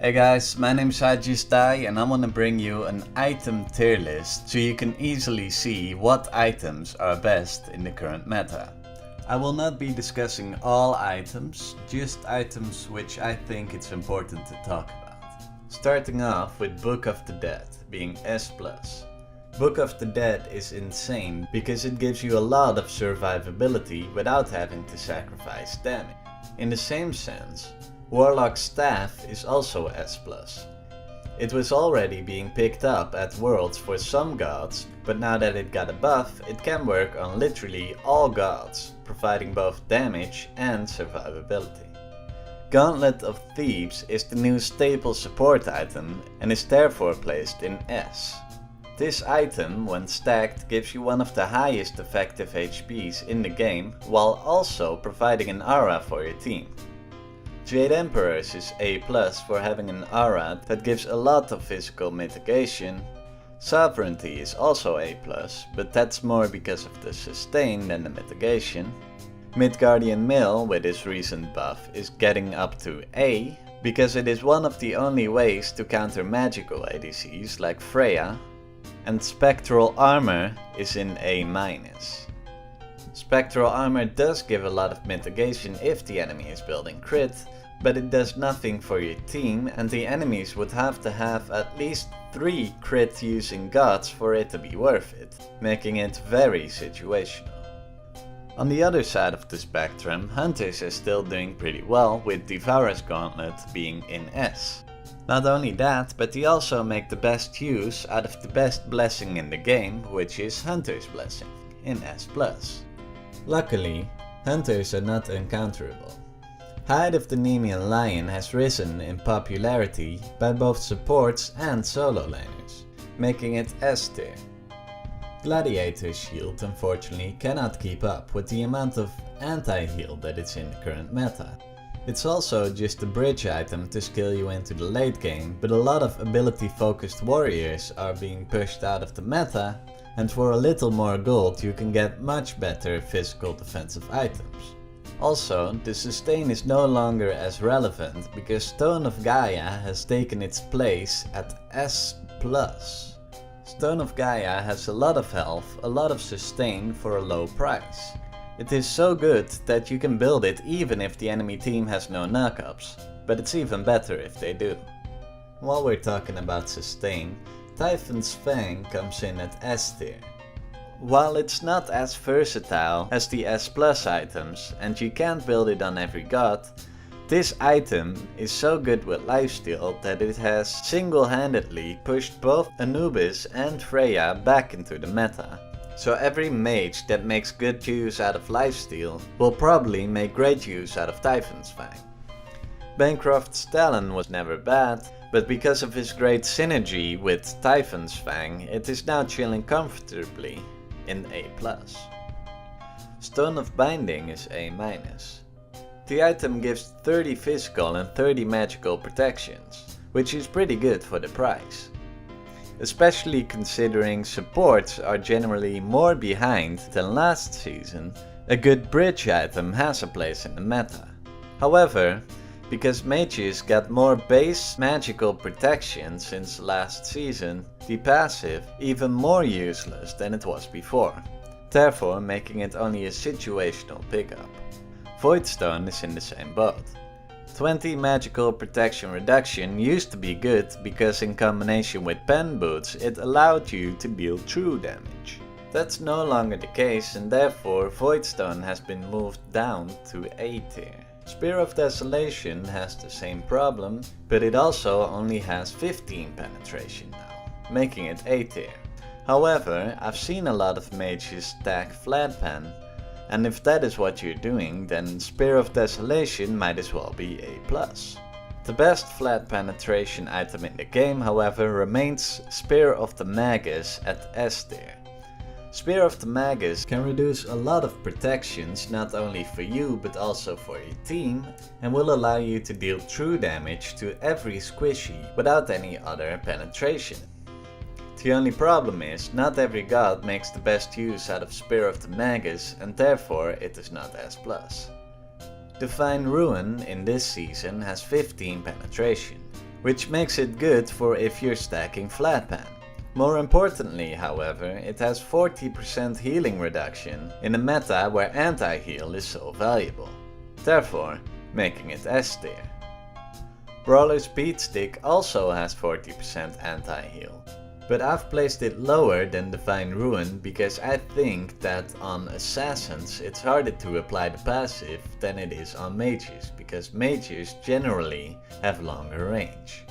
Hey guys, my name is Ajistai and I want to bring you an item tier list so you can easily see what items are best in the current meta. I will not be discussing all items, just items which I think it's important to talk about. Starting off with Book of the Dead being S+. Book of the Dead is insane because it gives you a lot of survivability without having to sacrifice damage. In the same sense, Warlock's Staff is also S+. It was already being picked up at Worlds for some gods, but now that it got a buff, it can work on literally all gods, providing both damage and survivability. Gauntlet of Thieves is the new staple support item and is therefore placed in S. This item, when stacked, gives you one of the highest effective HPs in the game, while also providing an aura for your team. Jade Emperors is A+ for having an aura that gives a lot of physical mitigation. Sovereignty is also A+, but that's more because of the sustain than the mitigation. Midgardian Mill with his recent buff is getting up to A, because it is one of the only ways to counter magical ADCs like Freya. And Spectral Armor is in A-. Spectral Armor does give a lot of mitigation if the enemy is building crit, but it does nothing for your team and the enemies would have to have at least 3 crit using gods for it to be worth it, making it very situational. On the other side of the spectrum, Hunters are still doing pretty well with Devourer's Gauntlet being in S. Not only that, but they also make the best use out of the best blessing in the game, which is Hunter's Blessing in S+. Luckily, Hunters are not uncounterable. Hide of the Nemean Lion has risen in popularity by both supports and solo laners, making it S tier. Gladiator's Shield unfortunately cannot keep up with the amount of anti-heal that it's in the current meta. It's also just a bridge item to skill you into the late game, but a lot of ability focused warriors are being pushed out of the meta, and for a little more gold you can get much better physical defensive items. Also, the sustain is no longer as relevant because Stone of Gaia has taken its place at S+. Stone of Gaia has a lot of health, a lot of sustain for a low price. It is so good that you can build it even if the enemy team has no knockups, but it's even better if they do. While we're talking about sustain, Typhon's Fang comes in at S tier. While it's not as versatile as the S+ items and you can't build it on every god, this item is so good with Lifesteal that it has single-handedly pushed both Anubis and Freya back into the meta. So every mage that makes good use out of Lifesteal will probably make great use out of Typhon's Fang. Bancroft's Talon was never bad, but because of his great synergy with Typhon's Fang, it is now chilling comfortably in A+. Stone of Binding is A-. The item gives 30 physical and 30 magical protections, which is pretty good for the price. Especially considering supports are generally more behind than last season, a good bridge item has a place in the meta. However, because mages got more base magical protection since last season, the passive even more useless than it was before, therefore making it only a situational pickup. Voidstone is in the same boat. 20 magical protection reduction used to be good because in combination with pen boots it allowed you to deal true damage. That's no longer the case and therefore Voidstone has been moved down to A tier. Spear of Desolation has the same problem, but it also only has 15 penetration now, making it A tier. However, I've seen a lot of mages stack Flatpen, and if that is what you're doing, then Spear of Desolation might as well be A+. The best flat penetration item in the game, however, remains Spear of the Magus at S tier. Spear of the Magus can reduce a lot of protections not only for you but also for your team, and will allow you to deal true damage to every squishy without any other penetration. The only problem is, not every god makes the best use out of Spear of the Magus and therefore it is not S+. Divine Ruin in this season has 15 penetration, which makes it good for if you're stacking flatpan. More importantly, however, it has 40% healing reduction in a meta where anti-heal is so valuable, therefore making it S tier. Brawler's Beatstick also has 40% anti-heal, but I've placed it lower than Divine Ruin because I think that on assassins it's harder to apply the passive than it is on mages, because mages generally have longer range.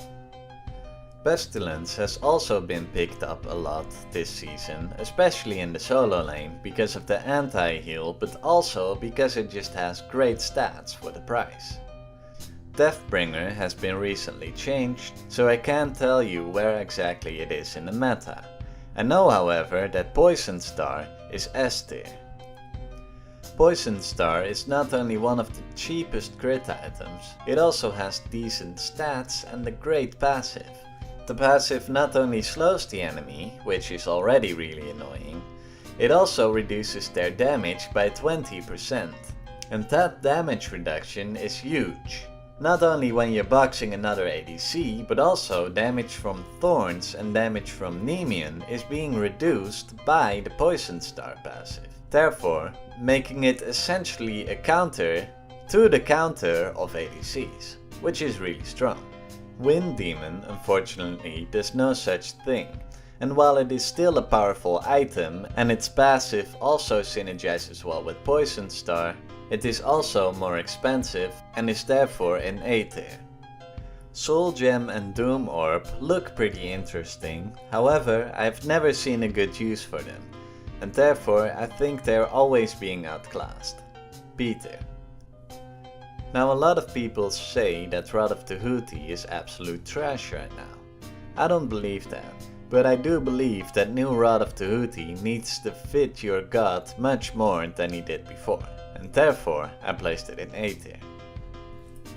Pestilence has also been picked up a lot this season, especially in the solo lane because of the anti-heal, but also because it just has great stats for the price. Deathbringer has been recently changed, so I can't tell you where exactly it is in the meta. I know, however, that Poison Star is S tier. Poison Star is not only one of the cheapest crit items, it also has decent stats and a great passive. The passive not only slows the enemy, which is already really annoying, it also reduces their damage by 20%. And that damage reduction is huge. Not only when you're boxing another ADC, but also damage from Thorns and damage from Nemean is being reduced by the Poison Star passive, therefore making it essentially a counter to the counter of ADCs, which is really strong. Wind Demon unfortunately does no such thing, and while it is still a powerful item and its passive also synergizes well with Poison Star, it is also more expensive and is therefore in A tier. Soul Gem and Doom Orb look pretty interesting, however I've never seen a good use for them, and therefore I think they're always being outclassed. B tier. Now a lot of people say that Rod of Tahuti is absolute trash right now. I don't believe that, but I do believe that new Rod of Tahuti needs to fit your god much more than he did before, and therefore I placed it in A tier.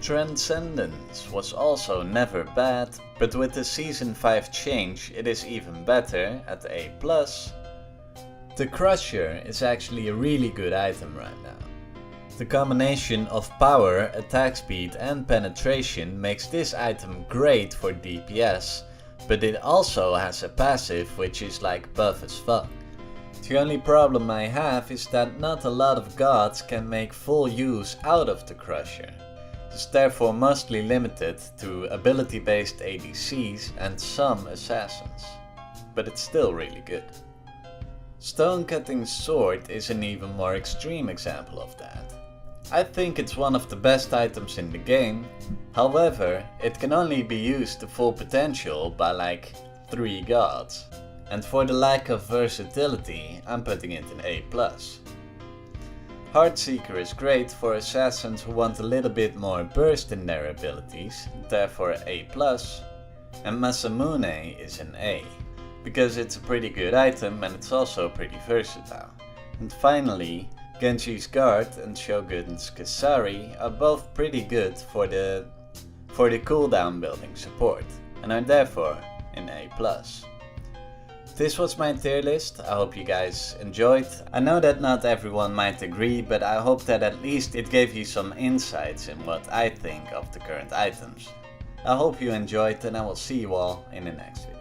Transcendence was also never bad, but with the Season 5 change it is even better at A+. The Crusher is actually a really good item right now. The combination of power, attack speed and penetration makes this item great for DPS, but it also has a passive which is like buff as fuck. The only problem I have is that not a lot of gods can make full use out of the Crusher. It's therefore mostly limited to ability based ADCs and some assassins, but it's still really good. Stone Cutting Sword is an even more extreme example of that. I think it's one of the best items in the game, however, it can only be used to full potential by like 3 gods. And for the lack of versatility, I'm putting it in A+. Heartseeker is great for assassins who want a little bit more burst in their abilities, therefore A+. And Masamune is an A, because it's a pretty good item and it's also pretty versatile. And finally, Genji's Guard and Shogun's Kasari are both pretty good for the cooldown building support, and are therefore in A+. This was my tier list, I hope you guys enjoyed. I know that not everyone might agree, but I hope that at least it gave you some insights in what I think of the current items. I hope you enjoyed and I will see you all in the next video.